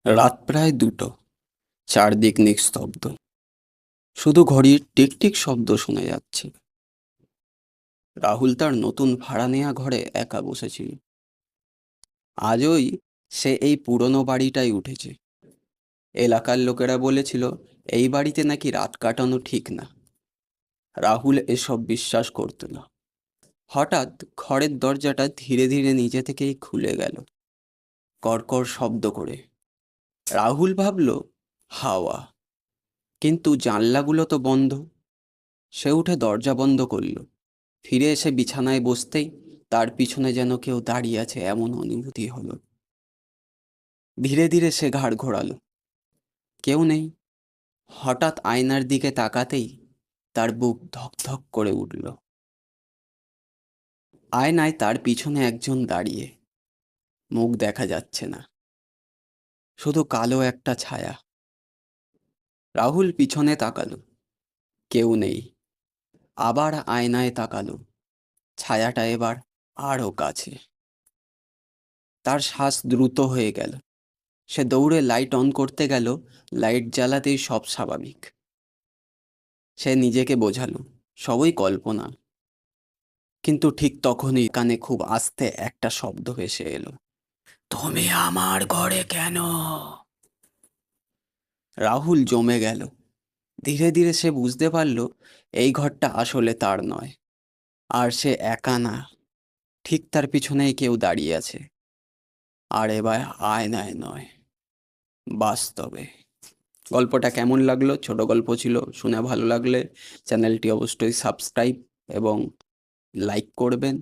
রাত প্রায় 2টো। চারদিক নিস্তব্ধ। শুধু ঘড়ির টিকটিক শব্দ শোনা যাচ্ছে। রাহুল তার নতুন ভাড়া নেয়া ঘরে একা বসেছিল। আজই সে এই পুরনো বাড়িটাই উঠেছে। এলাকার লোকেরা বলেছিল এই বাড়িতে নাকি রাত কাটানো ঠিক না। রাহুল এসব বিশ্বাস করত না। হঠাৎ ঘরের দরজাটা ধীরে ধীরে নিজে থেকেই খুলে গেল, কড়কড় শব্দ করে। রাহুল ভাবল হাওয়া, কিন্তু জানলাগুলো তো বন্ধ। সে উঠে দরজা বন্ধ করল। ফিরে এসে বিছানায় বসতেই তার পিছনে যেন কেউ দাঁড়িয়ে আছে এমন অনুভূতি হলো। ধীরে ধীরে সে ঘাড় ঘোরালো। কেউ নেই। হঠাৎ আয়নার দিকে তাকাতেই তার বুক ধক ধক করে উঠল। আয়নায় তার পিছনে একজন দাঁড়িয়ে। মুখ দেখা যাচ্ছে না, শুধু কালো একটা ছায়া। রাহুল পিছনে তাকালো। কেউ নেই। আবার আয়নায় তাকালো। ছায়াটা এবার আরও কাছে। তার শ্বাস দ্রুত হয়ে গেল। সে দৌড়ে লাইট অন করতে গেল। লাইট জ্বালাতেই সব স্বাভাবিক। সে নিজেকে বোঝালো সবই কল্পনা। কিন্তু ঠিক তখনই কানে খুব আস্তে একটা শব্দ ভেসে এলো। তুমি আমার ঘরে কেন? রাহুল জমে গেল। ধীরে ধীরে সে বুঝতে পারল এই ঘরটা আসলে তার নয়। আর সে একা না। ঠিক তার পিছনেই কেউ দাঁড়িয়ে আছে। আর এবার আয়নায় নয়, বাস্তবে। গল্পটা কেমন লাগলো? ছোট গল্প ছিল, শুনে ভালো লাগলে চ্যানেলটি অবশ্যই সাবস্ক্রাইব এবং লাইক করবেন।